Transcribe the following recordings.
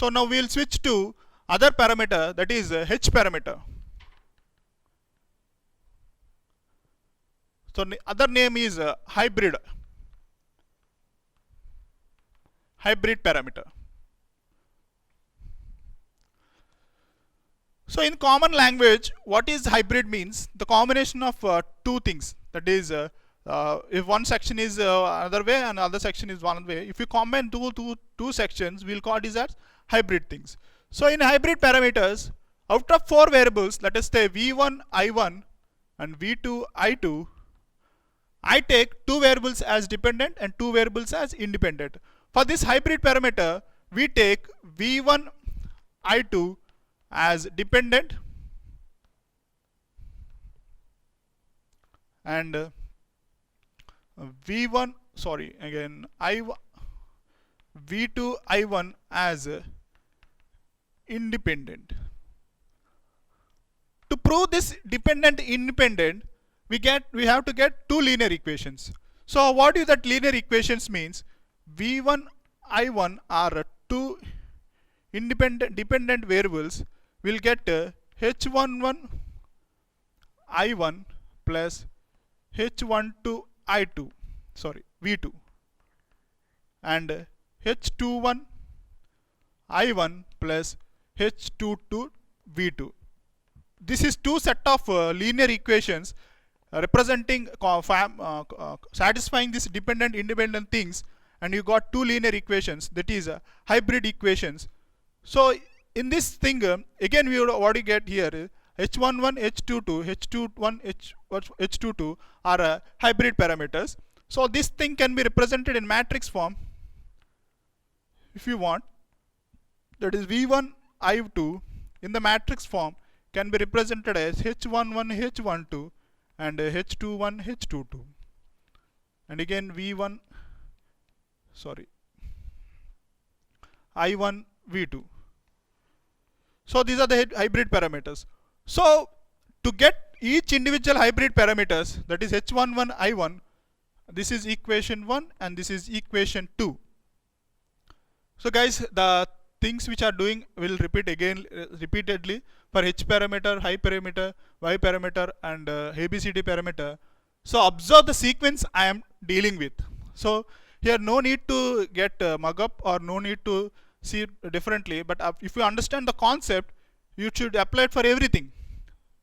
So now we'll switch to other parameter, that is H parameter. So other name is hybrid parameter. So in common language, what is hybrid means? The combination of two things. That is, if one section is another way and other section is one way, if you combine two sections, we'll call this as hybrid things. So in hybrid parameters, out of 4 variables, let us say v1 i1 and v2 i2, I take 2 variables as dependent and 2 variables as independent. For this hybrid parameter, we take v1 i2 as dependent and v2 i1 as independent. To prove this dependent independent, we have to get 2 linear equations. So what do that linear equations means? v1 i1 are 2 dependent variables. We'll get h11 i1 plus h12 i2, sorry, v2, and h21 i1 plus h22 v2. This is 2 set of linear equations representing satisfying this dependent independent things, and you got 2 linear equations, that is hybrid equations. So in this thing, again we would already get here h11 h22 h21 h22 are hybrid parameters. So this thing can be represented in matrix form if you want. That is v1 i2 in the matrix form can be represented as h11 h12 and h21 h22, and again v1 i1 v2. So these are the hybrid parameters. So to get each individual hybrid parameters, that is h11 i1, this is equation 1 and this is equation 2. So guys, the things which are doing will repeat again repeatedly for h parameter, y parameter, y parameter and ABCD parameter. So observe the sequence I am dealing with. So here no need to get mug up or no need to see it differently, but if you understand the concept, you should apply it for everything.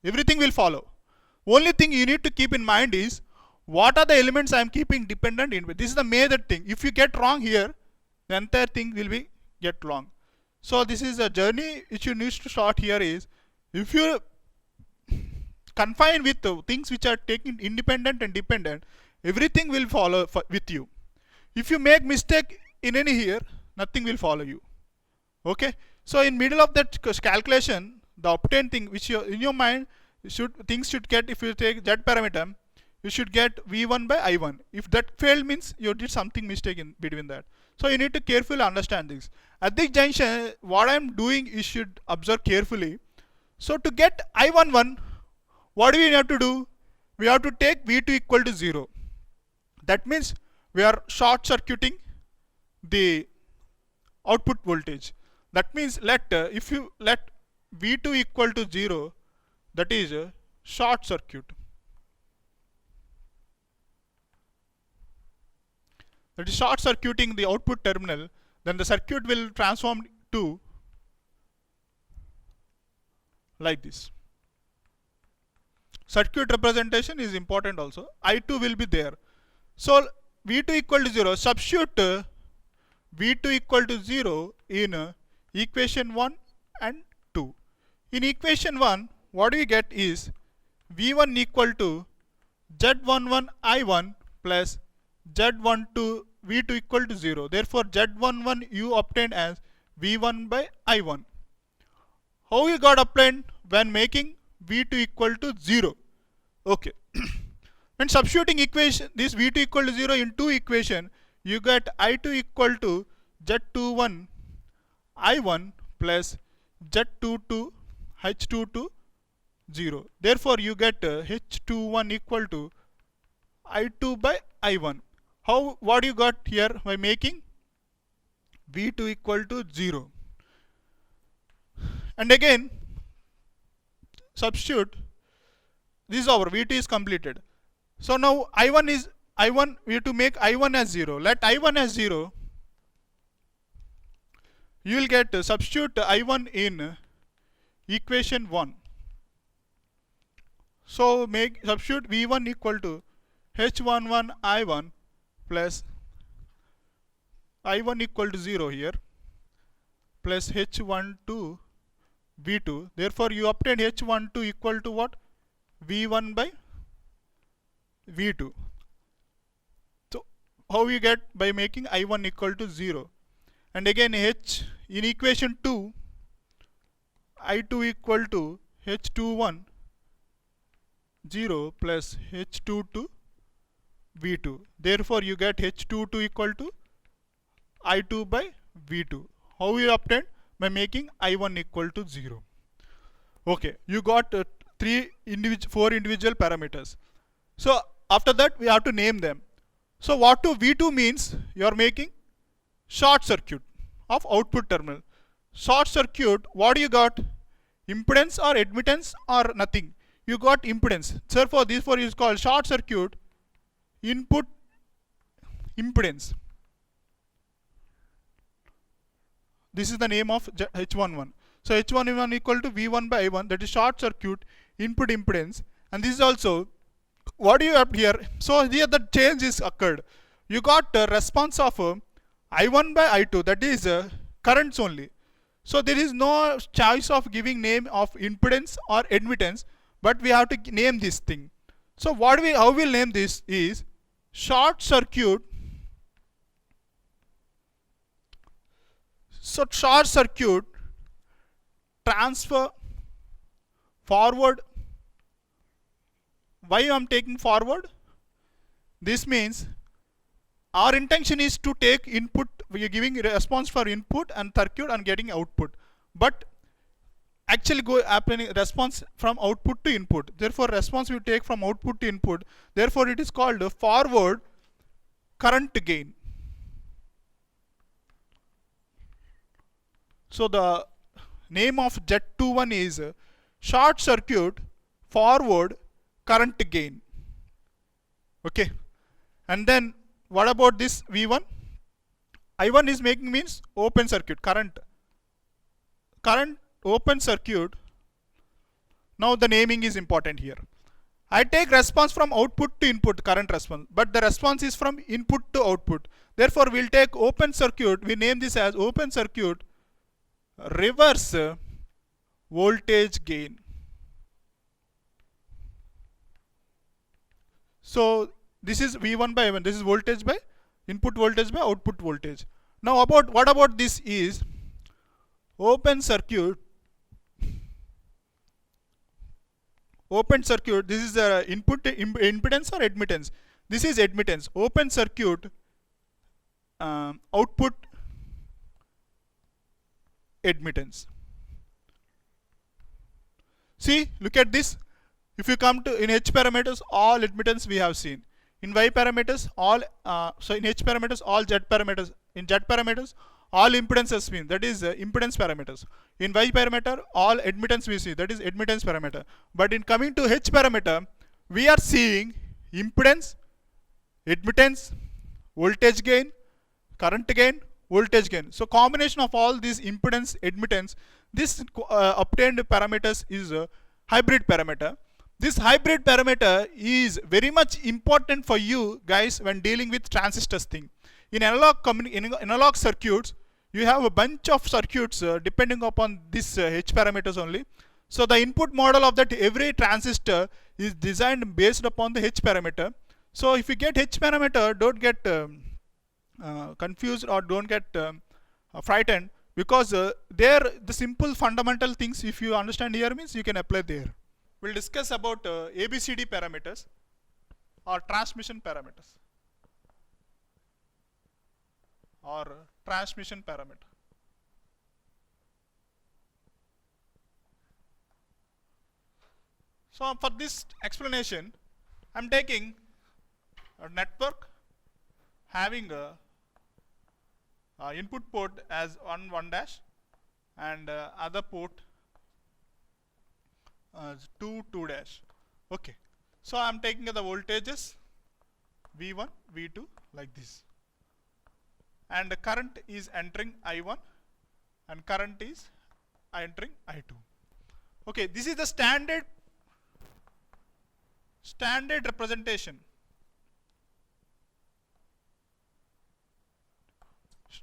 Everything will follow. Only thing you need to keep in mind is what are the elements I am keeping dependent in. This is the major thing. If you get wrong here, the entire thing will be get wrong. So this is a journey which you need to start here is, if you confine with the things which are taken independent and dependent, everything will follow with you. If you make mistake in any here, nothing will follow you. Okay, so in middle of that calculation, the obtained thing which you in your mind things should get, if you take z parameter, you should get v1 by i1. If that failed means you did something mistake in between that. So you need to carefully understand this. At this junction, what I am doing you should observe carefully. So to get i11, what do we have to do? We have to take v2 equal to 0. That means we are short circuiting the output voltage. That means if you let v2 equal to 0, that is a short circuit. That is short circuiting the output terminal, then the circuit will transform to like this. Circuit representation is important also. I2 will be there. So v2 equal to 0, substitute v2 equal to 0 in equation 1 and 2. In equation 1, what we get is v1 equal to z11 i1 plus z12 v2 equal to 0. Therefore z11 you obtain as v1 by i1. How you got obtained? When making v2 equal to 0. Okay. When substituting equation this v2 equal to 0 in 2 equation, you get i2 equal to z21 i1 plus z22 h22 0. Therefore you get h21 equal to i2 by i1. What you got here by making v2 equal to 0. And again substitute, this is our V2 is completed. So now I1 we have to make I1 as 0. Let I1 as 0. You will get substitute I1 in equation 1. So make substitute V1 equal to H11 I1 plus I1 equal to 0 here plus H12 V2. Therefore you obtain H12 equal to what? V1 by V2. So how you get? By making I1 equal to 0. And again H in equation 2, I2 equal to H21 0 plus H22 V2. Therefore you get H22 equal to I2 by V2. How you obtain? By making I1 equal to 0. Okay, you got four individual parameters. So after that we have to name them. So what to V2 means? You are making short circuit of output terminal. Short circuit, what do you got? Impedance or admittance or nothing? You got impedance. Therefore this is called short circuit input impedance. This is the name of H11. So H11 equal to V1 by I1, that is short circuit input impedance. And this is also, what do you have here? So here the change is occurred. You got a response of I1 by I2, that is currents only. So there is no choice of giving name of impedance or admittance, but we have to name this thing. So how we'll name this is short circuit. So short circuit transfer forward. Why I am taking forward? This means our intention is to take input, we are giving response for input and circuit and getting output, but actually happening response from output to input. Therefore response we take from output to input. Therefore it is called forward current gain. So the name of Z21 is short circuit forward current gain. Okay, and then what about this V1? I1 is making means open circuit current open circuit. Now the naming is important here. I take response from output to input, current response, but the response is from input to output. Therefore we'll take open circuit, we name this as open circuit reverse voltage gain. So this is V1 by I1, this is voltage by input voltage by output voltage. Now what about this is open circuit, this is input impedance or admittance. This is admittance. Open circuit output admittance. See, look at this. If you come to in H parameters, all admittance we have seen. In Y parameters, all so in H parameters, all Z parameters. In Z parameters, all impedance has been, that is impedance parameters. In Y parameter, all admittance we see, that is admittance parameter. But in coming to H parameter, we are seeing impedance, admittance, voltage gain, current gain, voltage gain. So combination of all these impedance, admittance, this obtained parameters is a hybrid parameter. This hybrid parameter is very much important for you guys when dealing with transistors thing. In analog circuits, you have a bunch of circuits depending upon this H parameters only. So the input model of that every transistor is designed based upon the H parameter. So if you get H parameter, don't get confused or don't get frightened, because there the simple fundamental things if you understand here means you can apply there. We'll discuss about ABCD parameters or transmission parameters or transmission parameter. So for this explanation, I'm taking a network having a input port as 1 dash and other port 2 2 dash. Okay, so I'm taking the voltages V1 V2 like this, and the current is entering I1 and current is entering I2. Okay, this is the standard representation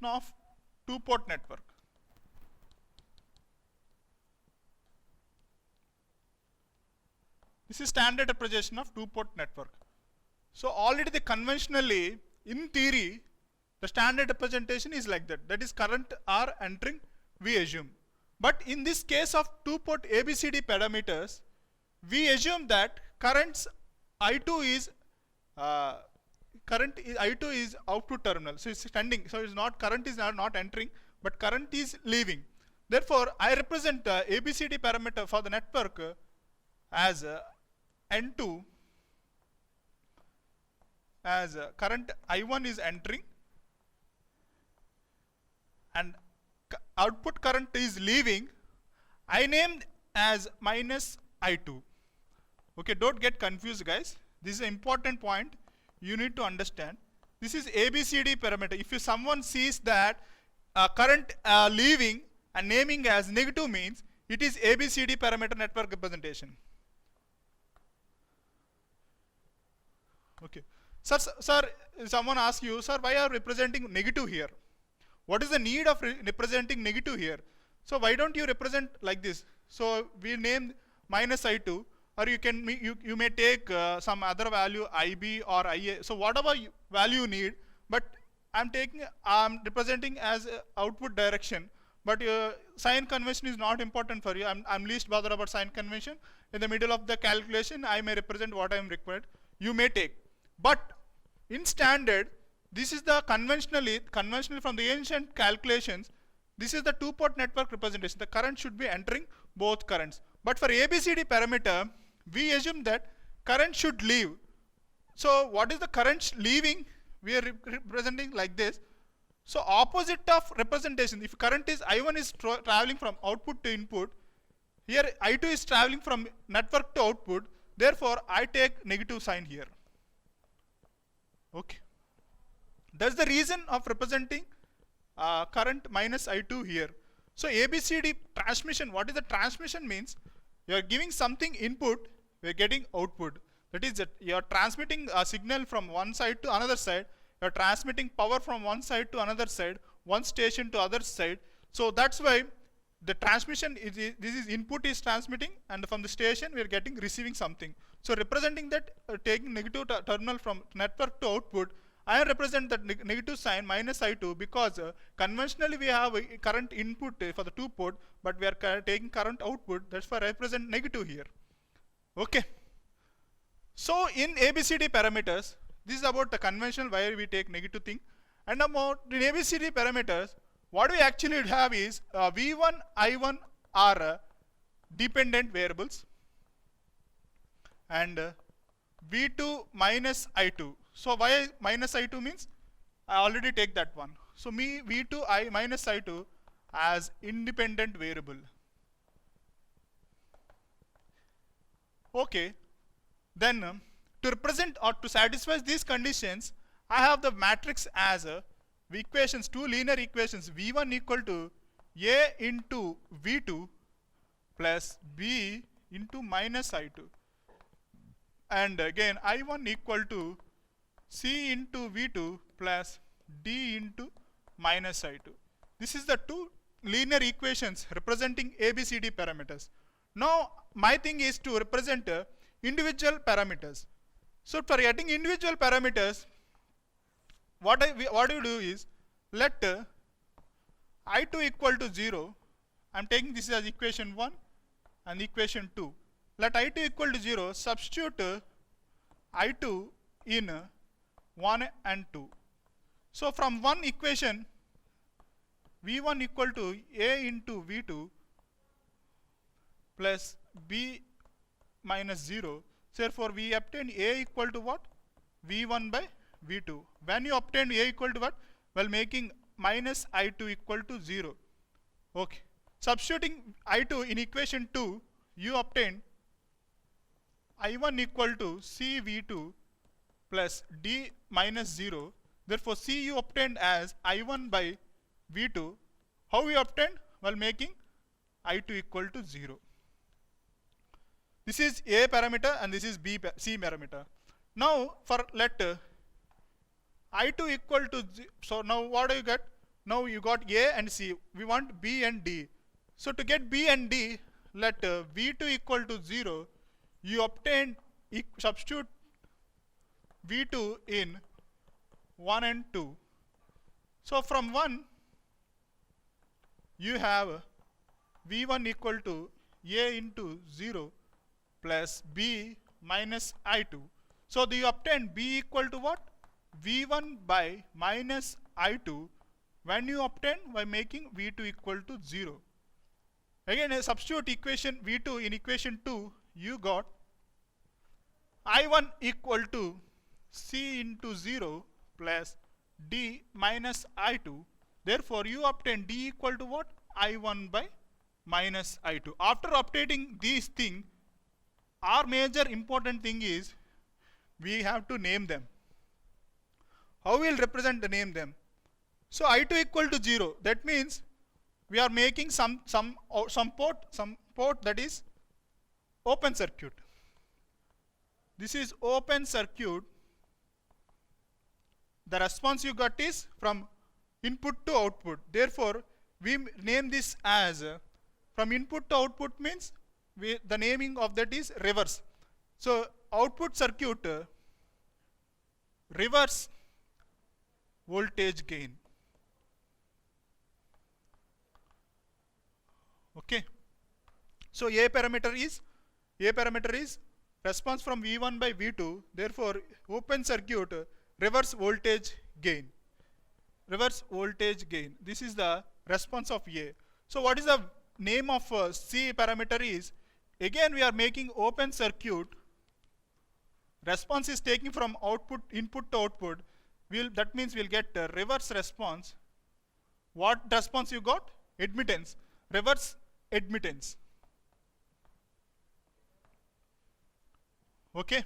of two-port network. This is standard representation of two-port network. So already the conventionally, in theory, the standard representation is like that. That is current are entering, we assume. But in this case of two-port ABCD parameters, we assume that currents I2 is I2 is output terminal. So it's sending. So it's not current is not entering, but current is leaving. Therefore, I represent the ABCD parameter for the network as N2 as current I1 is entering and output current is leaving. I named as minus I2. Okay, don't get confused, guys. This is an important point you need to understand. This is ABCD parameter. If someone sees that current leaving and naming as negative, means it is ABCD parameter network representation. Okay. Sir, someone asks you, sir, why are you representing negative here? What is the need of representing negative here? So why don't you represent like this? So we name minus I2, or you may take some other value IB or IA. So whatever value you need, but I'm representing as output direction. But sign convention is not important for you. I'm least bothered about sign convention. In the middle of the calculation, I may represent what I am required. You may take. But in standard, this is the conventionally from the ancient calculations, this is the two-port network representation. The current should be entering both currents. But for ABCD parameter, we assume that current should leave. So what is the current leaving? We are representing like this. So opposite of representation, if current is I1 is traveling from output to input, here I2 is traveling from network to output. Therefore, I take negative sign here. Okay. That's the reason of representing current minus I2 here. So ABCD transmission, what is the transmission means? You are giving something input, we are getting output. That is that you are transmitting a signal from one side to another side. You are transmitting power from one side to another side, one station to other side. So that's why the transmission this is input is transmitting, and from the station we are getting receiving something. So representing that taking negative terminal from network to output, I represent that negative sign minus I2 because conventionally we have a current input for the two port, but we are taking current output. That's why I represent negative here. Okay. So in ABCD parameters, this is about the conventional where we take negative thing. And about in ABCD parameters, what we actually have is V1, I1 are dependent variables, and V2 minus I2. So why minus I2 means? I already take that one. So V2 I minus I2 as independent variable. Okay. Then to represent or to satisfy these conditions, I have the matrix as equations, two linear equations, V1 equal to A into V2 plus B into minus I2. And again I1 equal to C into V2 plus D into minus I2. This is the two linear equations representing ABCD parameters. Now my thing is to represent individual parameters. So for getting individual parameters, what you do is let I2 equal to 0. I'm taking this as equation 1 and equation 2. Let I2 equal to 0, substitute I2 in 1 and 2. So from one equation, V1 equal to A into V2 plus B minus 0. Therefore, we obtain A equal to what? V1 by V2. When you obtain A equal to what? Well, making minus I2 equal to 0. Okay. Substituting I2 in equation 2, you obtain I1 equal to C V2 plus D minus 0. Therefore, C you obtained as I1 by V2. How we obtained? While making I2 equal to 0. This is A parameter and this is C parameter. Now, for let I2 equal to, so now what do you get? Now you got A and C. We want B and D. So to get B and D, let V2 equal to 0. You obtain, substitute V2 in 1 and 2. So from 1, you have V1 equal to A into 0 plus B minus I2. So you obtain B equal to what? V1 by minus I2 when you obtain by making V2 equal to 0. Again, substitute equation V2 in equation 2, you got I1 equal to C into 0 plus D minus I2. Therefore, you obtain D equal to what? I1 by minus I2. After updating these things, our major important thing is we have to name them. How we will represent the name them? So I2 equal to 0. That means we are making some port that is open circuit. This is open circuit. The response you got is from input to output. Therefore, we name this as from input to output means the naming of that is reverse. So output circuit reverse voltage gain. Okay. So A parameter is response from V1 by V2. Therefore, open circuit reverse voltage gain. Reverse voltage gain. This is the response of A. So what is the name of C parameter is? Again we are making open circuit. Response is taking from input to output. That means we'll get a reverse response. What response you got? Admittance. Reverse admittance. Okay.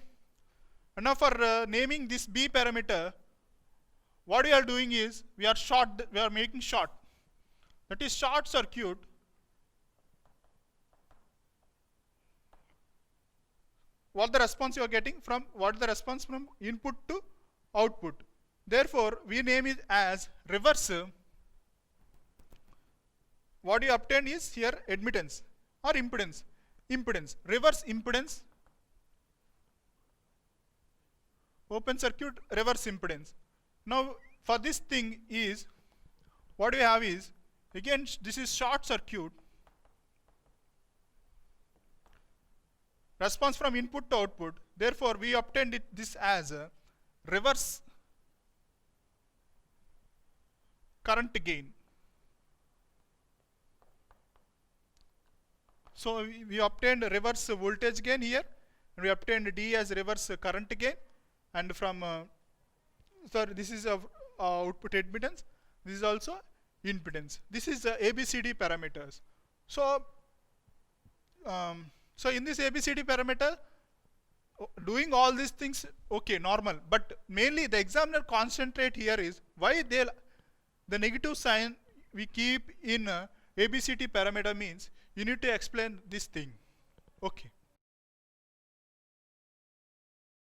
And now for naming this B parameter, what we are doing is we are making short. That is short circuit. What the response you are getting from what the response from input to output. Therefore, we name it as reverse. What you obtain is here admittance or impedance. Impedance. Reverse impedance. Open circuit reverse impedance. Now for this thing is what we have is again this is short circuit. Response from input to output. Therefore, we obtained this as a reverse current gain. So we obtained reverse voltage gain here, and we obtained D as reverse current gain, and from so this is output admittance. This is also impedance. This is ABCD parameters. So so in this ABCD parameter, doing all these things okay, normal, but mainly the examiner concentrate here is why the negative sign we keep in ABCD parameter means you need to explain this thing. Okay.